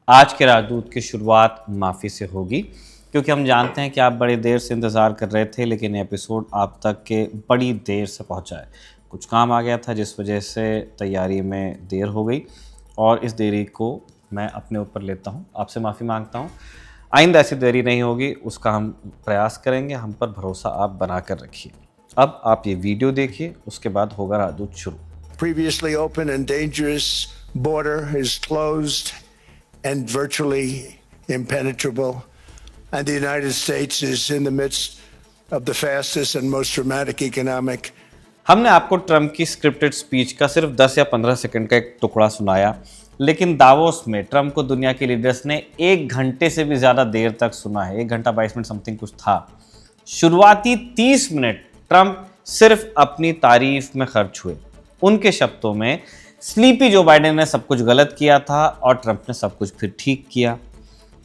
आज के राजदूत की शुरुआत माफ़ी से होगी, क्योंकि हम जानते हैं कि आप बड़ी देर से इंतज़ार कर रहे थे, लेकिन ये एपिसोड आप तक के बड़ी देर से पहुंचा है। कुछ काम आ गया था जिस वजह से तैयारी में देर हो गई, और इस देरी को मैं अपने ऊपर लेता हूं, आपसे माफ़ी मांगता हूं। आइंदा ऐसी देरी नहीं होगी, उसका हम प्रयास करेंगे। हम पर भरोसा आप बना कर रखिए। अब आप ये वीडियो देखिए, उसके बाद होगा राजदूत शुरू। Previously open and dangerous border is closed and virtually impenetrable, and the United States is in the midst of the fastest and most dramatic economic. हमने आपको ट्रंप की स्क्रिप्टेड स्पीच का सिर्फ 10 या 15 सेकंड का एक टुकड़ा सुनाया, लेकिन दावोस में ट्रंप को दुनिया के लीडर्स ने 1 घंटे से भी ज़्यादा देर तक सुना है। 1 घंटा 22 मिनट समथिंग कुछ था। शुरुआती 30 मिनट ट्रंप सिर्फ अपनी तारीफ में खर्च हुए। उनके शब्दों में स्लीपी जो बाइडेन ने सब कुछ गलत किया था और ट्रंप ने सब कुछ फिर ठीक किया।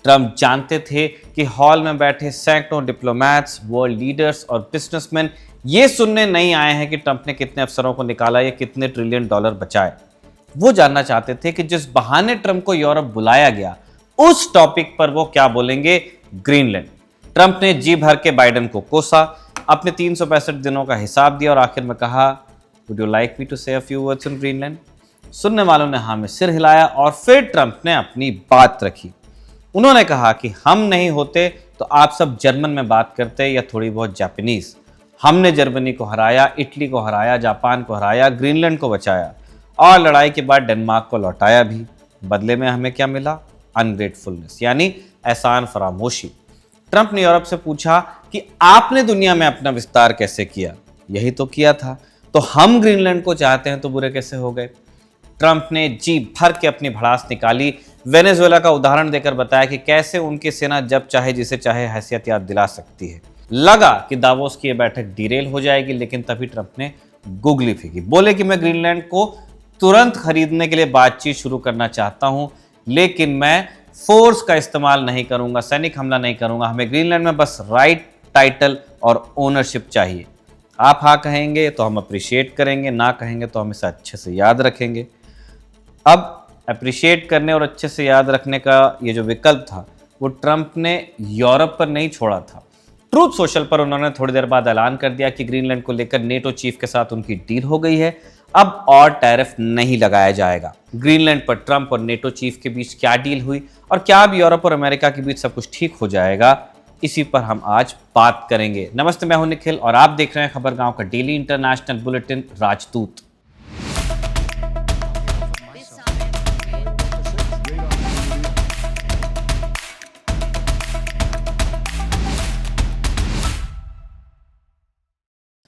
ट्रंप जानते थे कि हॉल में बैठे सैकड़ों डिप्लोमैट्स, वर्ल्ड लीडर्स और बिजनेसमैन ये सुनने नहीं आए हैं कि ट्रंप ने कितने अफसरों को निकाला या कितने ट्रिलियन डॉलर बचाए। वो जानना चाहते थे कि जिस बहाने ट्रंप को यूरोप बुलाया गया, उस टॉपिक पर वो क्या बोलेंगे। ग्रीनलैंड। ट्रंप ने जी भर के बाइडेन को कोसा, अपने 365 दिनों का हिसाब दिया और आखिर में कहा, would you like me to say a few words on Greenland. सुनने वालों ने हाँ में सिर हिलाया और फिर ट्रंप ने अपनी बात रखी। उन्होंने कहा कि हम नहीं होते तो आप सब जर्मन में बात करते या थोड़ी बहुत जापानीज। हमने जर्मनी को हराया, इटली को हराया, जापान को हराया, ग्रीनलैंड को बचाया और लड़ाई के बाद डेनमार्क को लौटाया भी। बदले में हमें क्या मिला? अनग्रेटफुलनेस, यानी एहसान फरामोशी। ट्रंप ने यूरोप से पूछा कि आपने दुनिया में अपना विस्तार कैसे किया? यही तो किया था, तो हम ग्रीनलैंड को चाहते हैं तो बुरे कैसे हो गए? ट्रंप ने जी भर के अपनी भड़ास निकाली, वेनेजुएला का उदाहरण देकर बताया कि कैसे उनकी सेना जब चाहे जिसे चाहे हैसियत याद दिला सकती है। लगा कि दावोस की यह बैठक डिरेल हो जाएगी, लेकिन तभी ट्रंप ने गुगली फेंकी। बोले कि मैं ग्रीनलैंड को तुरंत खरीदने के लिए बातचीत शुरू करना चाहता हूं, लेकिन मैं फोर्स का इस्तेमाल नहीं करूंगा, सैनिक हमला नहीं करूंगा। हमें ग्रीनलैंड में बस राइट, टाइटल और ओनरशिप चाहिए। आप हाँ कहेंगे तो हम अप्रिशिएट करेंगे, ना कहेंगे तो हम इसे अच्छे से याद रखेंगे। अब अप्रिशिएट करने और अच्छे से याद रखने का ये जो विकल्प था, वो ट्रंप ने यूरोप पर नहीं छोड़ा था। ट्रूथ सोशल पर उन्होंने थोड़ी देर बाद ऐलान कर दिया कि ग्रीनलैंड को लेकर नेटो चीफ के साथ उनकी डील हो गई है, अब और टैरिफ नहीं लगाया जाएगा। ग्रीनलैंड पर ट्रंप और नेटो चीफ के बीच क्या डील हुई और क्या अब यूरोप और अमेरिका के बीच सब कुछ ठीक हो जाएगा, इसी पर हम आज बात करेंगे। नमस्ते, मैं हूं निखिल और आप देख रहे हैं खबरगांव का डेली इंटरनेशनल बुलेटिन राजदूत।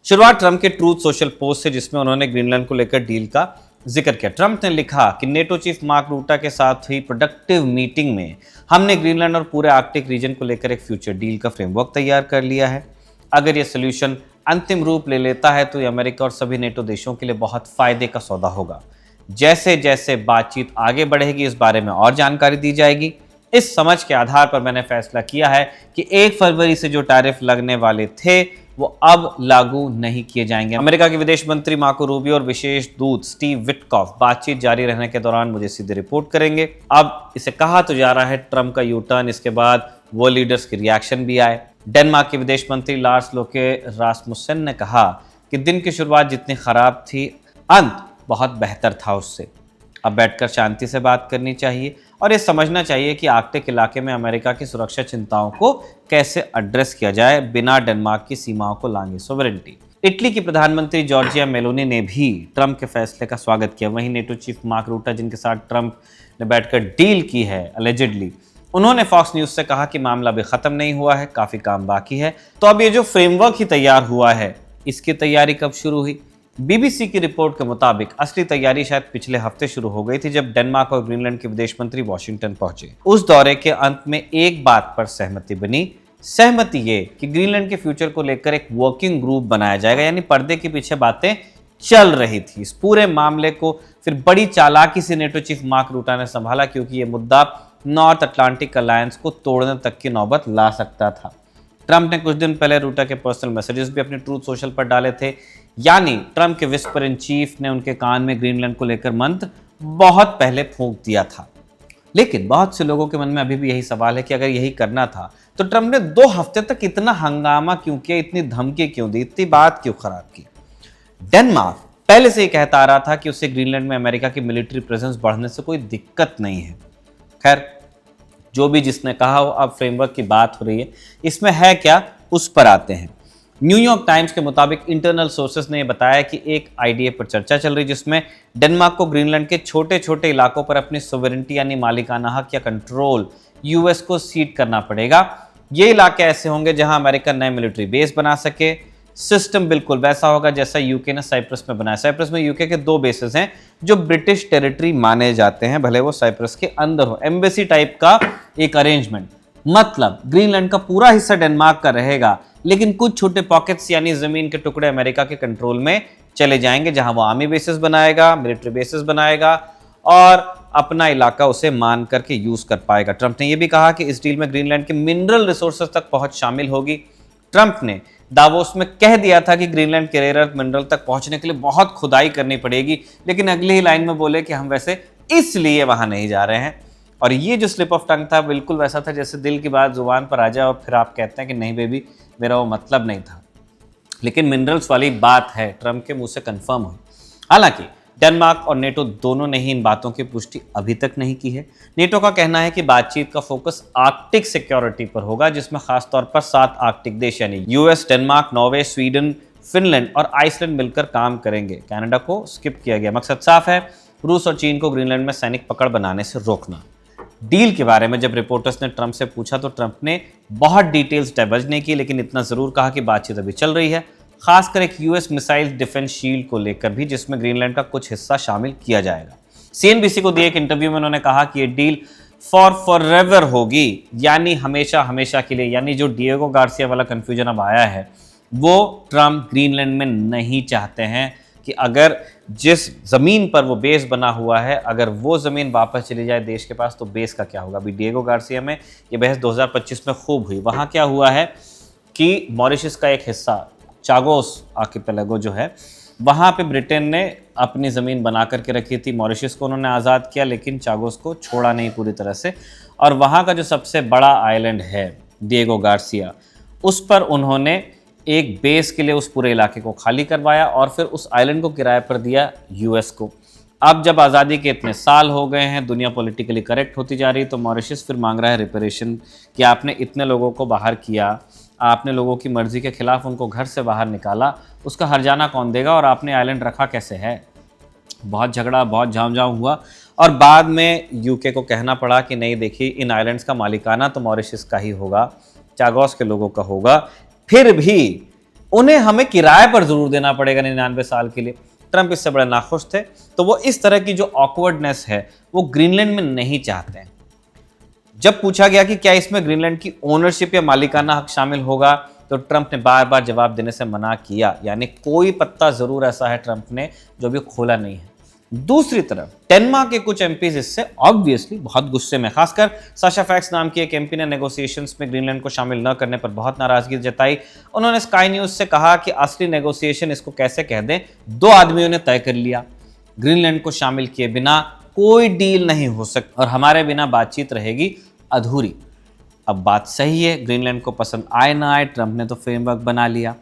शुरुआत ट्रंप के ट्रूथ सोशल पोस्ट से, जिसमें उन्होंने ग्रीनलैंड को लेकर डील का जिक्र किया। ट्रंप ने लिखा कि नेटो चीफ मार्क रूटा के साथ हुई प्रोडक्टिव मीटिंग में हमने ग्रीनलैंड और पूरे आर्कटिक रीजन को लेकर एक फ्यूचर डील का फ्रेमवर्क तैयार कर लिया है। अगर यह सोल्यूशन अंतिम रूप ले लेता है तो यह अमेरिका और सभी नेटो देशों के लिए बहुत फायदे का सौदा होगा। जैसे जैसे बातचीत आगे बढ़ेगी, इस बारे में और जानकारी दी जाएगी। इस समझ के आधार पर मैंने फैसला किया है कि 1 फरवरी से जो टैरिफ लगने वाले थे वो अब लागू नहीं किए जाएंगे। अमेरिका के विदेश मंत्री मार्को रूबियो और विशेष दूत स्टीव विटकॉफ बातचीत जारी रहने के दौरान मुझे सीधे रिपोर्ट करेंगे। अब इसे कहा तो जा रहा है ट्रंप का यू टर्न, इसके बाद वो लीडर्स की रिएक्शन भी आए। डेनमार्क के विदेश मंत्री लार्स लोके रासमुसेन ने कहा कि दिन की शुरुआत जितनी खराब थी, अंत बहुत बेहतर था उससे। अब बैठकर शांति से बात करनी चाहिए और ये समझना चाहिए कि आर्कटिक इलाके में अमेरिका की सुरक्षा चिंताओं को कैसे एड्रेस किया जाए बिना डेनमार्क की सीमाओं को लांघे सोवरेनिटी। इटली की प्रधानमंत्री जॉर्जिया मेलोनी ने भी ट्रंप के फैसले का स्वागत किया। वहीं नेटो चीफ मार्क रूटा, जिनके साथ ट्रंप ने बैठकर डील की है अलेजिडली, उन्होंने फॉक्स न्यूज से कहा कि मामला अभी खत्म नहीं हुआ है, काफी काम बाकी है। तो अब ये जो फ्रेमवर्क ही तैयार हुआ है, इसकी तैयारी कब शुरू हुई? बीबीसी की रिपोर्ट के मुताबिक असली तैयारी शायद पिछले हफ्ते शुरू हो गई थी, जब डेनमार्क और ग्रीनलैंड के विदेश मंत्री वॉशिंगटन पहुंचे। उस दौरे के अंत में एक बात पर सहमति बनी। सहमति ये कि ग्रीनलैंड के फ्यूचर को लेकर एक वर्किंग ग्रुप बनाया जाएगा, यानी पर्दे के पीछे बातें चल रही थी। इस पूरे मामले को फिर बड़ी चालाकी से नेटो चीफ मार्क रूटा ने संभाला, क्योंकि ये मुद्दा नॉर्थ अटलांटिक अलायंस को तोड़ने तक की नौबत ला सकता था। ट्रंप ने कुछ दिन पहले रूटा के पर्सनल मैसेजेस भी अपने ट्रूथ सोशल पर डाले थे, यानी ट्रंप के विस्पर इन चीफ ने उनके कान में ग्रीनलैंड को लेकर मंत्र बहुत पहले फूंक दिया था। लेकिन बहुत से लोगों के मन में अभी भी यही सवाल है कि अगर यही करना था तो ट्रंप ने 2 हफ्ते तक इतना हंगामा क्यों किया, इतनी धमकी क्यों दी, इतनी बात क्यों खराब की। डेनमार्क पहले से ही कहता आ रहा था कि उसे ग्रीनलैंड में अमेरिका की मिलिट्री प्रेजेंस बढ़ने से कोई दिक्कत नहीं है। खैर, जो भी जिसने कहा हो, अब फ्रेमवर्क की बात हो रही है, इसमें है क्या उस पर आते हैं। न्यूयॉर्क टाइम्स के मुताबिक इंटरनल सोर्सेस ने बताया कि एक आईडीए पर चर्चा चल रही जिसमें डेनमार्क को ग्रीनलैंड के छोटे छोटे इलाकों पर अपनी सोवरेनिटी यानी मालिकाना हक या कंट्रोल यूएस को सीड करना पड़ेगा। ये इलाके ऐसे होंगे जहां अमेरिका नए मिलिट्री बेस बना सके। सिस्टम बिल्कुल वैसा होगा जैसा यूके ने साइप्रस में बनाया। साइप्रस में यूके के 2 बेसेस हैं जो ब्रिटिश टेरिटरी माने जाते हैं, भले वो साइप्रस के अंदर हो। एम्बेसी टाइप का एक अरेंजमेंट, मतलब ग्रीनलैंड का पूरा हिस्सा डेनमार्क का रहेगा, लेकिन कुछ छोटे पॉकेट्स यानी जमीन के टुकड़े अमेरिका के कंट्रोल में चले जाएंगे, जहां वो आर्मी बेसिस बनाएगा, मिलिट्री बेसिस बनाएगा और अपना इलाका उसे मान करके यूज कर पाएगा। ट्रंप ने यह भी कहा कि इस डील में ग्रीनलैंड के मिनरल रिसोर्सेज तक पहुंच शामिल होगी। ट्रंप ने दावोस में कह दिया था कि ग्रीनलैंड के रेयर अर्थ मिनरल तक पहुंचने के लिए बहुत खुदाई करनी पड़ेगी, लेकिन अगली ही लाइन में बोले कि हम वैसे इसलिए वहां नहीं जा रहे हैं। और ये जो स्लिप ऑफ टंग था बिल्कुल वैसा था जैसे दिल की बात जुबान पर आ जाए और फिर आप कहते हैं कि नहीं बेबी, मेरा वो मतलब नहीं था। लेकिन मिनरल्स वाली बात है, ट्रंप के मुंह से कंफर्म हुई। हालांकि डेनमार्क और नेटो दोनों ने ही इन बातों की पुष्टि अभी तक नहीं की है। नेटो का कहना है कि बातचीत का फोकस आर्कटिक सिक्योरिटी पर होगा, जिसमें खासतौर पर 7 आर्कटिक देश यानी US, Denmark, Norway, Sweden, Finland और आइसलैंड मिलकर काम करेंगे। कनाडा को स्किप किया गया। मकसद साफ है, रूस और चीन को ग्रीनलैंड में सैनिक पकड़ बनाने से रोकना। डील के बारे में जब रिपोर्टर्स ने ट्रंप से पूछा तो ट्रंप ने बहुत डिटेल्स डाइवर्ज नहीं की, लेकिन इतना जरूर कहा कि बातचीत अभी चल रही है, खासकर एक यूएस मिसाइल डिफेंस शील्ड को लेकर भी, जिसमें ग्रीनलैंड का कुछ हिस्सा शामिल किया जाएगा। सीएनबीसी को दिए एक इंटरव्यू में उन्होंने कहा कि ये डील फॉरएवर होगी, यानी हमेशा हमेशा के लिए। यानी जो डिएगो गार्सिया वाला कंफ्यूजन अब आया है, वो ट्रंप ग्रीनलैंड में नहीं चाहते हैं कि अगर जिस जमीन पर वो बेस बना हुआ है, अगर वो जमीन वापस चली जाए देश के पास तो बेस का क्या होगा। अभी डिएगो गार्सिया में ये बहस 2025 में खूब हुई। वहां क्या हुआ है कि मॉरिशस का एक हिस्सा चागोस आर्किपेलागो जो है, वहाँ पे ब्रिटेन ने अपनी ज़मीन बना करके रखी थी। मॉरिशस को उन्होंने आज़ाद किया, लेकिन चागोस को छोड़ा नहीं पूरी तरह से। और वहाँ का जो सबसे बड़ा आइलैंड है डिएगो गार्सिया, उस पर उन्होंने एक बेस के लिए उस पूरे इलाके को खाली करवाया और फिर उस आइलैंड को किराए पर दिया यूएस को। अब जब आज़ादी के इतने साल हो गए हैं, दुनिया पॉलिटिकली करेक्ट होती जा रही है, तो मॉरिशस फिर मांग रहा है रिपेरेशन कि आपने इतने लोगों को बाहर किया, आपने लोगों की मर्जी के खिलाफ उनको घर से बाहर निकाला, उसका हर्जाना कौन देगा और आपने आइलैंड रखा कैसे है। बहुत झगड़ा, बहुत झाम हुआ और बाद में यूके को कहना पड़ा कि नहीं देखिए, इन आइलैंड्स का मालिकाना तो मॉरिशस का ही होगा, चागोस के लोगों का होगा, फिर भी उन्हें हमें किराए पर जरूर देना पड़ेगा 99 साल के लिए। ट्रंप इससे बड़े नाखुश थे, तो वो इस तरह की जो ऑकवर्डनेस है वो ग्रीनलैंड में नहीं चाहते हैं। जब पूछा गया कि क्या इसमें ग्रीनलैंड की ओनरशिप या मालिकाना हक शामिल होगा, तो ट्रंप ने बार बार जवाब देने से मना किया। यानी कोई पत्ता जरूर ऐसा है ट्रंप ने जो भी खोला नहीं है। दूसरी तरफ डेनमार्क के कुछ एमपीज इससे ऑब्वियसली बहुत गुस्से में, खासकर साशा फैक्स नाम की एक एमपी ने नेगोशिएशंस में ग्रीनलैंड को शामिल न करने पर बहुत नाराजगी जताई। उन्होंने स्काई न्यूज से कहा कि असली नेगोशिएशन इसको कैसे कह दें, 2 आदमियों ने तय कर लिया, ग्रीनलैंड को शामिल किए बिना कोई डील नहीं हो सकती और हमारे बिना बातचीत रहेगी अधूरी। अब बात सही है, ग्रीनलैंड को पसंद आए ना आए, ट्रंप ने तो फ्रेमवर्क बना लिया।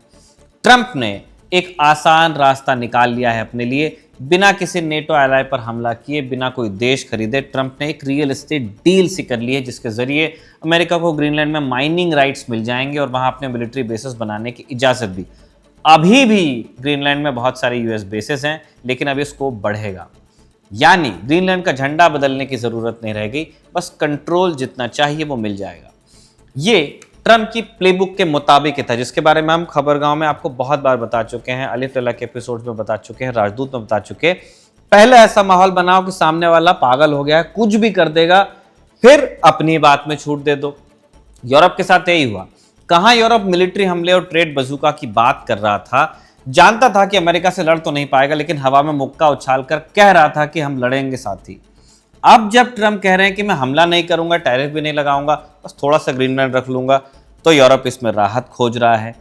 ट्रंप ने एक आसान रास्ता निकाल लिया है अपने लिए, बिना किसी नेटो एलाय पर हमला किए, बिना कोई देश खरीदे। ट्रंप ने एक रियल एस्टेट डील सी कर ली है, जिसके जरिए अमेरिका को ग्रीनलैंड में माइनिंग राइट्स मिल जाएंगे और वहां अपने मिलिट्री बेसेस बनाने की इजाजत भी। अभी भी ग्रीनलैंड में बहुत सारे यूएस बेसेस हैं, लेकिन अभी स्कोप बढ़ेगा। यानी ग्रीनलैंड का झंडा बदलने की जरूरत नहीं रहेगी, बस कंट्रोल जितना चाहिए वो मिल जाएगा। ये ट्रंप की प्लेबुक के मुताबिक था, जिसके बारे में हम खबरगांव में आपको बहुत बार बता चुके हैं, अलिफ लैला के एपिसोड में बता चुके हैं, राजदूत में बता चुके हैं। पहले ऐसा माहौल बनाओ कि सामने वाला पागल हो गया है, कुछ भी कर देगा, फिर अपनी बात में छूट दे दो। यूरोप के साथ यही हुआ। कहां यूरोप मिलिट्री हमले और ट्रेड बजूका की बात कर रहा था, जानता था कि अमेरिका से लड़ तो नहीं पाएगा, लेकिन हवा में मुक्का उछालकर कह रहा था कि हम लड़ेंगे साथी। अब जब ट्रंप कह रहे हैं कि मैं हमला नहीं करूंगा, टैरिफ भी नहीं लगाऊंगा, बस थोड़ा सा ग्रीनलैंड रख लूंगा, तो यूरोप इसमें राहत खोज रहा है।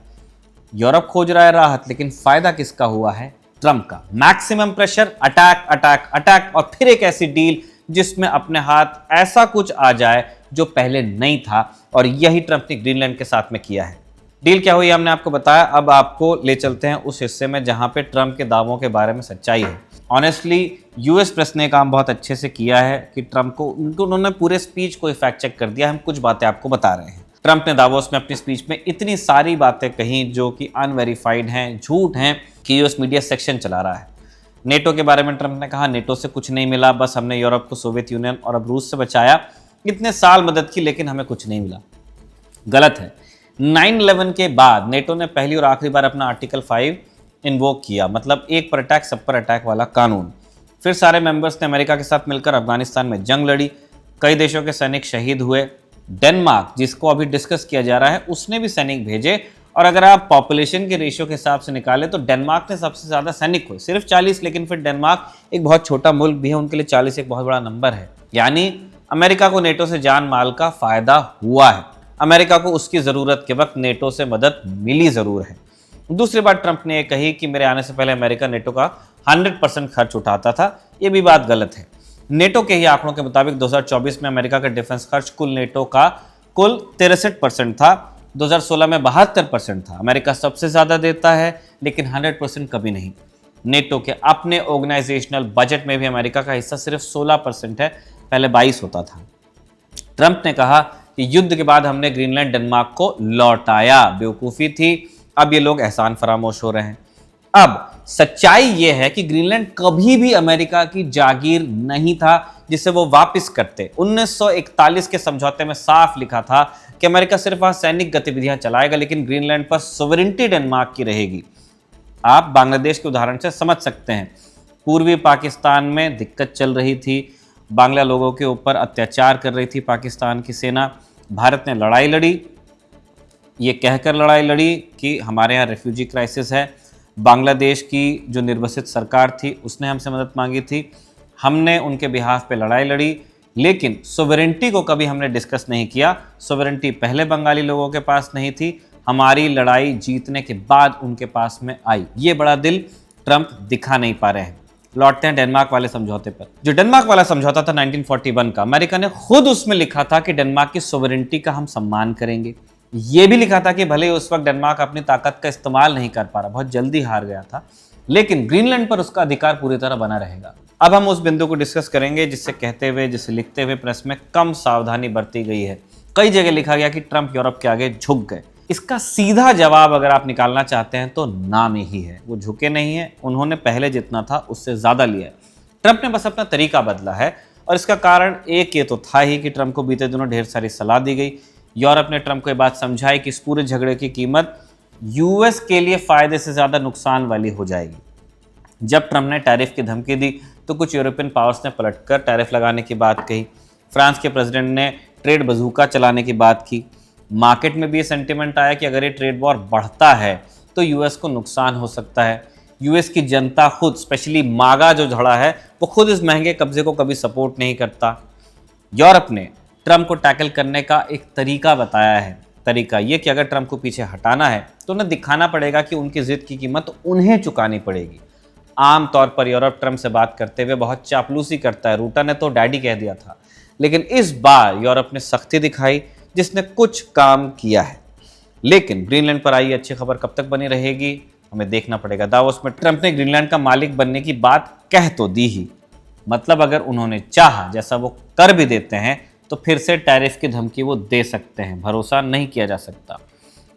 यूरोप खोज रहा है राहत, लेकिन फायदा किसका हुआ है? ट्रंप का। Maximum pressure, attack attack attack और फिर एक ऐसी डील जिसमें अपने हाथ ऐसा कुछ आ जाए जो पहले नहीं था, और यही ट्रंप ने ग्रीनलैंड के साथ में किया है। डील क्या हुई हमने आपको बताया, अब आपको ले चलते हैं उस हिस्से में जहां पे ट्रंप के दावों के बारे में सच्चाई है। ऑनेस्टली यूएस प्रेस ने काम बहुत अच्छे से किया है कि ट्रंप को उन्होंने पूरे स्पीच को फैक्ट चेक कर दिया। हम कुछ बातें आपको बता रहे हैं। ट्रंप ने दावोस में अपनी स्पीच में इतनी सारी बातें कही जो कि अनवेरीफाइड हैं, झूठ हैं, कि यूएस मीडिया सेक्शन चला रहा है। नेटो के बारे में ट्रंप ने कहा, नेटो से कुछ नहीं मिला, बस हमने यूरोप को सोवियत यूनियन और अब रूस से बचाया, इतने साल मदद की लेकिन हमें कुछ नहीं मिला। गलत है। 9/11 के बाद नेटो ने पहली और आखिरी बार अपना आर्टिकल 5 इन्वोक किया, मतलब एक पर अटैक सब पर अटैक वाला कानून। फिर सारे मेंबर्स ने अमेरिका के साथ मिलकर अफगानिस्तान में जंग लड़ी, कई देशों के सैनिक शहीद हुए। डेनमार्क, जिसको अभी डिस्कस किया जा रहा है, उसने भी सैनिक भेजे, और अगर आप पॉपुलेशन के रेशियो के हिसाब से निकालें तो डेनमार्क ने सबसे ज़्यादा सैनिक हुए, सिर्फ 40, लेकिन फिर डेनमार्क एक बहुत छोटा मुल्क भी है, उनके लिए 40 एक बहुत बड़ा नंबर है। यानी अमेरिका को नेटो से जान माल का फायदा हुआ है। अमेरिका को उसकी ज़रूरत के वक्त नेटो से मदद मिली ज़रूर है। दूसरी बात ट्रंप ने यह कही कि मेरे आने से पहले अमेरिका नेटो का 100% खर्च उठाता था, ये भी बात गलत है। नेटो के ही आंकड़ों के मुताबिक 2024 में अमेरिका का डिफेंस खर्च कुल नेटो का कुल 63% था, 2016 में 72% था। अमेरिका सबसे ज़्यादा देता है लेकिन 100% कभी नहीं। नेटो के अपने ऑर्गेनाइजेशनल बजट में भी अमेरिका का हिस्सा सिर्फ 16% है, पहले 22 होता था। ट्रंप ने कहा कि युद्ध के बाद हमने ग्रीनलैंड डेनमार्क को लौटाया, बेवकूफ़ी थी, अब ये लोग एहसान फरामोश हो रहे हैं। अब सच्चाई ये है कि ग्रीनलैंड कभी भी अमेरिका की जागीर नहीं था जिसे वो वापस करते। 1941 के समझौते में साफ लिखा था कि अमेरिका सिर्फ वहां सैनिक गतिविधियां चलाएगा, लेकिन ग्रीनलैंड पर सोवरेनिटी डेनमार्क की रहेगी। आप बांग्लादेश के उदाहरण से समझ सकते हैं। पूर्वी पाकिस्तान में दिक्कत चल रही थी, बांग्ला लोगों के ऊपर अत्याचार कर रही थी पाकिस्तान की सेना। भारत ने लड़ाई लड़ी, ये कहकर लड़ाई लड़ी कि हमारे यहाँ रेफ्यूजी क्राइसिस है। बांग्लादेश की जो निर्वसित सरकार थी उसने हमसे मदद मांगी थी, हमने उनके बिहाफ पे लड़ाई लड़ी, लेकिन सोवरेनिटी को कभी हमने डिस्कस नहीं किया। सोवरेनिटी पहले बंगाली लोगों के पास नहीं थी, हमारी लड़ाई जीतने के बाद उनके पास में आई। ये बड़ा दिल ट्रंप दिखा नहीं पा रहे हैं। लौटते हैं डेनमार्क वाले समझौते पर। जो डेनमार्क वाला समझौता था 1941 का, अमेरिका ने खुद उसमें लिखा था कि डेनमार्क की सोवरेनिटी का हम सम्मान करेंगे। ये भी लिखा था कि भले उस वक्त डेनमार्क अपनी ताकत का इस्तेमाल नहीं कर पा रहा, बहुत जल्दी हार गया था, लेकिन ग्रीनलैंड पर उसका अधिकार पूरी तरह बना रहेगा। अब हम उस बिंदु को डिस्कस करेंगे जिससे कहते हुए, जिसे लिखते हुए प्रेस में कम सावधानी बरती गई है। कई जगह लिखा गया कि ट्रंप यूरोप के आगे झुक गए। इसका सीधा जवाब अगर आप निकालना चाहते हैं तो नाम ही है, वो झुके नहीं है, उन्होंने पहले जितना था उससे ज्यादा लिया है। ट्रंप ने बस अपना तरीका बदला है, और इसका कारण एक ये तो था ही कि ट्रंप को बीते दिनों ढेर सारी सलाह दी गई। यूरोप ने ट्रंप को ये बात समझाई कि इस पूरे झगड़े की कीमत यूएस के लिए फायदे से ज्यादा नुकसान वाली हो जाएगी। जब ट्रंप ने टैरिफ की धमकी दी तो कुछ यूरोपियन पावर्स ने पलटकर टैरिफ लगाने की बात कही। फ्रांस के प्रेसिडेंट ने ट्रेड बजूका चलाने की बात की। मार्केट में भी ये सेंटिमेंट आया कि अगर ये ट्रेड वॉर बढ़ता है तो यूएस को नुकसान हो सकता है। यूएस की जनता खुद, स्पेशली मागा जो धड़ा है, वो खुद इस महंगे कब्जे को कभी सपोर्ट नहीं करता। यूरोप ने ट्रंप को टैकल करने का एक तरीका बताया है। तरीका ये कि अगर ट्रंप को पीछे हटाना है तो उन्हें दिखाना पड़ेगा कि उनकी जिद की कीमत उन्हें चुकानी पड़ेगी। आमतौर पर यूरोप ट्रंप से बात करते हुए बहुत चापलूसी करता है, रूटा ने तो डैडी कह दिया था, लेकिन इस बार यूरोप ने सख्ती दिखाई जिसने कुछ काम किया है। लेकिन ग्रीनलैंड पर आई अच्छी खबर कब तक बनी रहेगी, हमें देखना पड़ेगा। दावोस में ट्रंप ने ग्रीनलैंड का मालिक बनने की बात कह तो दी ही, मतलब अगर उन्होंने चाहा, जैसा वो कर भी देते हैं, तो फिर से टैरिफ की धमकी वो दे सकते हैं, भरोसा नहीं किया जा सकता।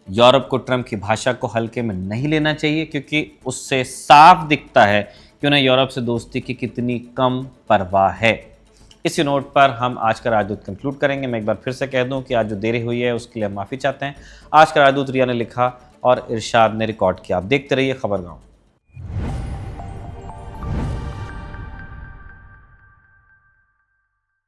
यूरोप को ट्रंप की भाषा को हल्के में नहीं लेना चाहिए, क्योंकि उससे साफ दिखता है कि उन्हें यूरोप से दोस्ती की कितनी कम परवाह है। इसी नोट पर हम आज का राजदूत कंक्लूड करेंगे। मैं एक बार फिर से कह दूं कि आज जो देरी हुई है उसके लिए हम माफ़ी चाहते हैं। आज का राजदूत रिया ने लिखा और इरशाद ने रिकॉर्ड किया। आप देखते रहिए खबरगांव।